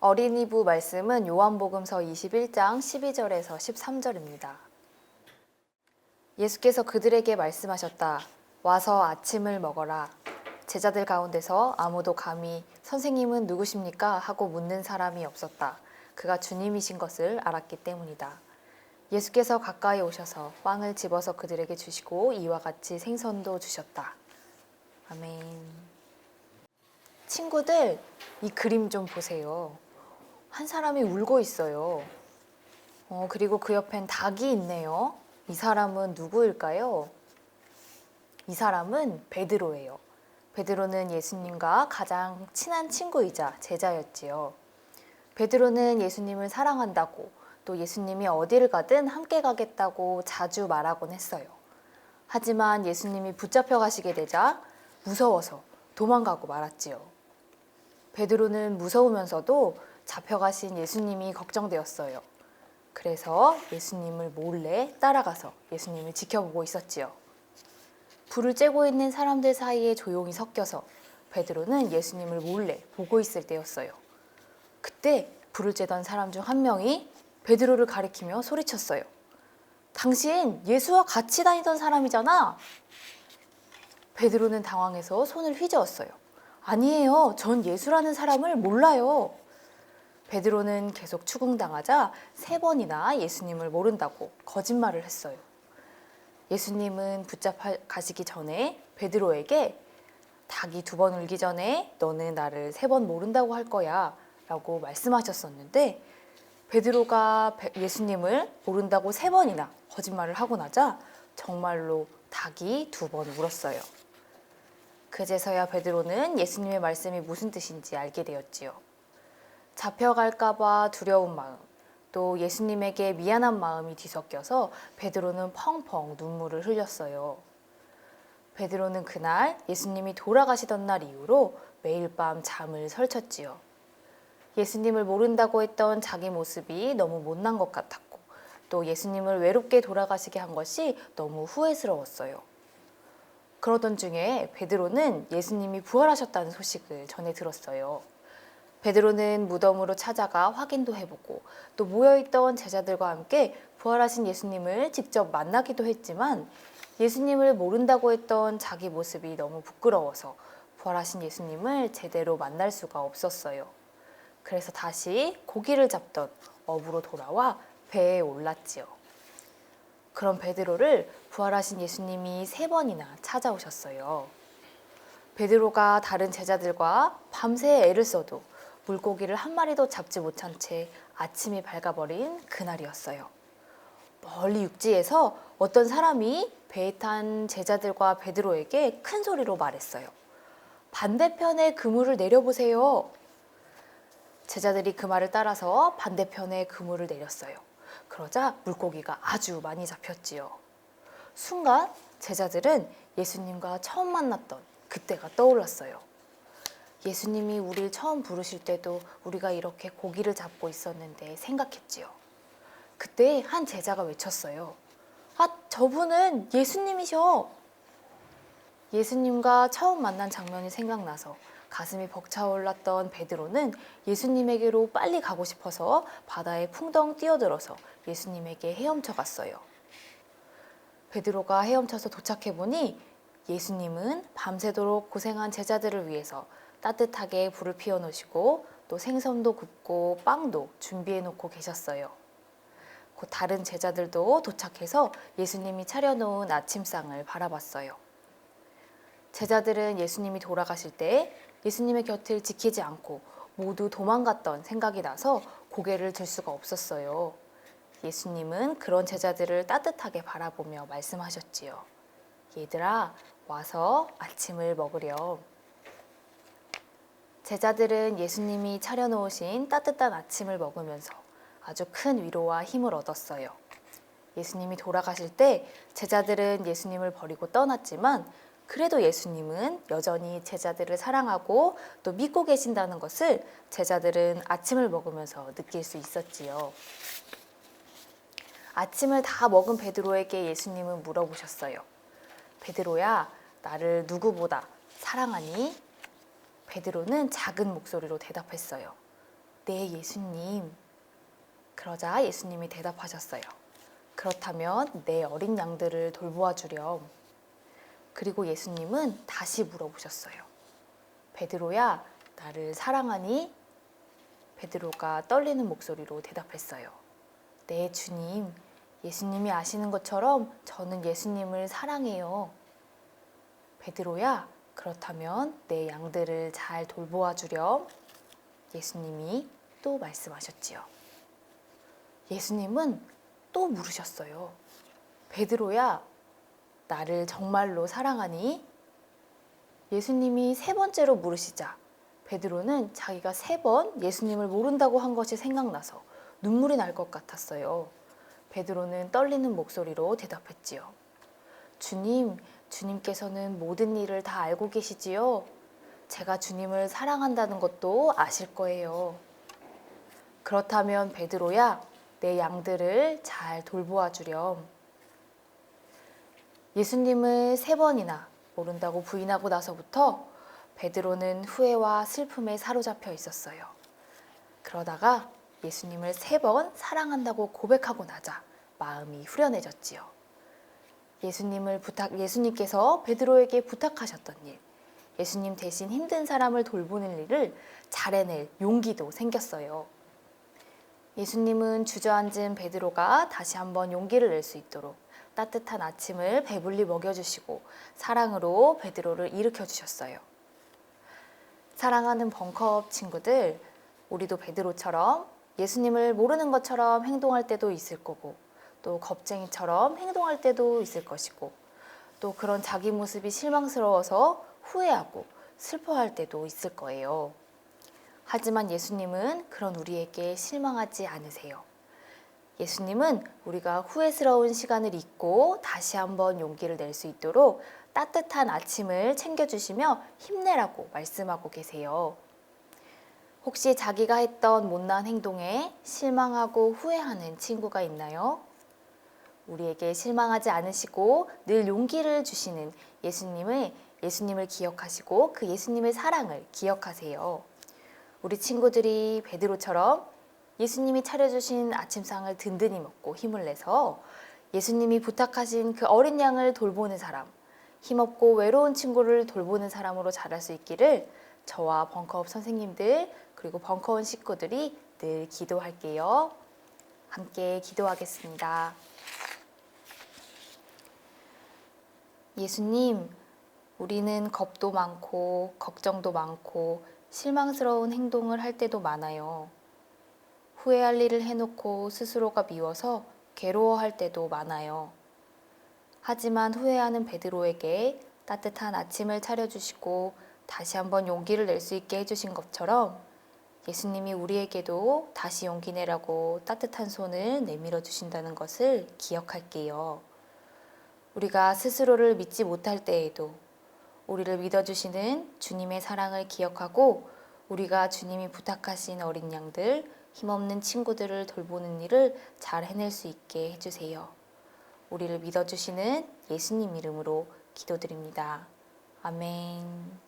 어린이부 말씀은 요한복음서 21장 12절에서 13절입니다. 예수께서 그들에게 말씀하셨다. 와서 아침을 먹어라. 제자들 가운데서 아무도 감히 선생님은 누구십니까? 하고 묻는 사람이 없었다. 그가 주님이신 것을 알았기 때문이다. 예수께서 가까이 오셔서 빵을 집어서 그들에게 주시고 이와 같이 생선도 주셨다. 아멘. 친구들, 이 그림 좀 보세요. 한 사람이 울고 있어요. 그리고 그 옆엔 닭이 있네요. 이 사람은 누구일까요? 이 사람은 베드로예요. 베드로는 예수님과 가장 친한 친구이자 제자였지요. 베드로는 예수님을 사랑한다고, 또 예수님이 어디를 가든 함께 가겠다고 자주 말하곤 했어요. 하지만 예수님이 붙잡혀 가시게 되자 무서워서 도망가고 말았지요. 베드로는 무서우면서도 잡혀가신 예수님이 걱정되었어요. 그래서 예수님을 몰래 따라가서 예수님을 지켜보고 있었지요. 불을 쬐고 있는 사람들 사이에 조용히 섞여서 베드로는 예수님을 몰래 보고 있을 때였어요. 그때 불을 쬐던 사람 중 한 명이 베드로를 가리키며 소리쳤어요. 당신 예수와 같이 다니던 사람이잖아. 베드로는 당황해서 손을 휘저었어요. 아니에요. 전 예수라는 사람을 몰라요. 베드로는 계속 추궁당하자 3번이나 예수님을 모른다고 거짓말을 했어요. 예수님은 붙잡아 가시기 전에 베드로에게 닭이 2번 울기 전에 너는 나를 3번 모른다고 할 거야 라고 말씀하셨었는데 베드로가 예수님을 모른다고 3번이나 거짓말을 하고 나자 정말로 닭이 2번 울었어요. 그제서야 베드로는 예수님의 말씀이 무슨 뜻인지 알게 되었지요. 잡혀갈까 봐 두려운 마음, 또 예수님에게 미안한 마음이 뒤섞여서 베드로는 펑펑 눈물을 흘렸어요. 베드로는 그날 예수님이 돌아가시던 날 이후로 매일 밤 잠을 설쳤지요. 예수님을 모른다고 했던 자기 모습이 너무 못난 것 같았고, 또 예수님을 외롭게 돌아가시게 한 것이 너무 후회스러웠어요. 그러던 중에 베드로는 예수님이 부활하셨다는 소식을 전해 들었어요. 베드로는 무덤으로 찾아가 확인도 해보고 또 모여있던 제자들과 함께 부활하신 예수님을 직접 만나기도 했지만 예수님을 모른다고 했던 자기 모습이 너무 부끄러워서 부활하신 예수님을 제대로 만날 수가 없었어요. 그래서 다시 고기를 잡던 어부로 돌아와 배에 올랐지요. 그런 베드로를 부활하신 예수님이 3번이나 찾아오셨어요. 베드로가 다른 제자들과 밤새 애를 써도 물고기를 한 마리도 잡지 못한 채 아침이 밝아버린 그날이었어요. 멀리 육지에서 어떤 사람이 배에 탄 제자들과 베드로에게 큰 소리로 말했어요. 반대편에 그물을 내려보세요. 제자들이 그 말을 따라서 반대편에 그물을 내렸어요. 그러자 물고기가 아주 많이 잡혔지요. 순간 제자들은 예수님과 처음 만났던 그때가 떠올랐어요. 예수님이 우리를 처음 부르실 때도 우리가 이렇게 고기를 잡고 있었는데 생각했지요. 그때 한 제자가 외쳤어요. 아, 저분은 예수님이셔. 예수님과 처음 만난 장면이 생각나서 가슴이 벅차올랐던 베드로는 예수님에게로 빨리 가고 싶어서 바다에 풍덩 뛰어들어서 예수님에게 헤엄쳐 갔어요. 베드로가 헤엄쳐서 도착해보니 예수님은 밤새도록 고생한 제자들을 위해서 따뜻하게 불을 피워놓으시고 또 생선도 굽고 빵도 준비해놓고 계셨어요. 곧 다른 제자들도 도착해서 예수님이 차려놓은 아침상을 바라봤어요. 제자들은 예수님이 돌아가실 때 예수님의 곁을 지키지 않고 모두 도망갔던 생각이 나서 고개를 들 수가 없었어요. 예수님은 그런 제자들을 따뜻하게 바라보며 말씀하셨지요. 얘들아, 와서 아침을 먹으렴. 제자들은 예수님이 차려놓으신 따뜻한 아침을 먹으면서 아주 큰 위로와 힘을 얻었어요. 예수님이 돌아가실 때 제자들은 예수님을 버리고 떠났지만 그래도 예수님은 여전히 제자들을 사랑하고 또 믿고 계신다는 것을 제자들은 아침을 먹으면서 느낄 수 있었지요. 아침을 다 먹은 베드로에게 예수님은 물어보셨어요. 베드로야, 나를 누구보다 사랑하니? 베드로는 작은 목소리로 대답했어요. 네, 예수님. 그러자 예수님이 대답하셨어요. 그렇다면 내 어린 양들을 돌보아 주렴. 그리고 예수님은 다시 물어보셨어요. 베드로야, 나를 사랑하니? 베드로가 떨리는 목소리로 대답했어요. 네, 주님. 예수님이 아시는 것처럼 저는 예수님을 사랑해요. 베드로야, 그렇다면 내 양들을 잘 돌보아 주렴. 예수님이 또 말씀하셨지요. 예수님은 또 물으셨어요. 베드로야, 나를 정말로 사랑하니? 예수님이 세 번째로 물으시자 베드로는 자기가 세 번 예수님을 모른다고 한 것이 생각나서 눈물이 날 것 같았어요. 베드로는 떨리는 목소리로 대답했지요. 주님, 주님께서는 모든 일을 다 알고 계시지요? 제가 주님을 사랑한다는 것도 아실 거예요. 그렇다면 베드로야, 내 양들을 잘 돌보아 주렴. 예수님을 세 번이나 모른다고 부인하고 나서부터 베드로는 후회와 슬픔에 사로잡혀 있었어요. 그러다가 예수님을 세 번 사랑한다고 고백하고 나자 마음이 후련해졌지요. 예수님께서 베드로에게 부탁하셨던 일, 예수님 대신 힘든 사람을 돌보는 일을 잘 해낼 용기도 생겼어요. 예수님은 주저앉은 베드로가 다시 한번 용기를 낼 수 있도록 따뜻한 아침을 배불리 먹여주시고 사랑으로 베드로를 일으켜주셨어요. 사랑하는 벙커업 친구들, 우리도 베드로처럼 예수님을 모르는 것처럼 행동할 때도 있을 거고 또 겁쟁이처럼 행동할 때도 있을 것이고 또 그런 자기 모습이 실망스러워서 후회하고 슬퍼할 때도 있을 거예요. 하지만 예수님은 그런 우리에게 실망하지 않으세요. 예수님은 우리가 후회스러운 시간을 잊고 다시 한번 용기를 낼 수 있도록 따뜻한 아침을 챙겨주시며 힘내라고 말씀하고 계세요. 혹시 자기가 했던 못난 행동에 실망하고 후회하는 친구가 있나요? 우리에게 실망하지 않으시고 늘 용기를 주시는 예수님을 기억하시고 그 예수님의 사랑을 기억하세요. 우리 친구들이 베드로처럼 예수님이 차려주신 아침상을 든든히 먹고 힘을 내서 예수님이 부탁하신 그 어린 양을 돌보는 사람, 힘없고 외로운 친구를 돌보는 사람으로 자랄 수 있기를 저와 벙커업 선생님들 그리고 벙커원 식구들이 늘 기도할게요. 함께 기도하겠습니다. 예수님, 우리는 겁도 많고 걱정도 많고 실망스러운 행동을 할 때도 많아요. 후회할 일을 해놓고 스스로가 미워서 괴로워할 때도 많아요. 하지만 후회하는 베드로에게 따뜻한 아침을 차려주시고 다시 한번 용기를 낼 수 있게 해주신 것처럼 예수님이 우리에게도 다시 용기 내라고 따뜻한 손을 내밀어 주신다는 것을 기억할게요. 우리가 스스로를 믿지 못할 때에도 우리를 믿어주시는 주님의 사랑을 기억하고 우리가 주님이 부탁하신 어린 양들, 힘없는 친구들을 돌보는 일을 잘 해낼 수 있게 해주세요. 우리를 믿어주시는 예수님 이름으로 기도드립니다. 아멘.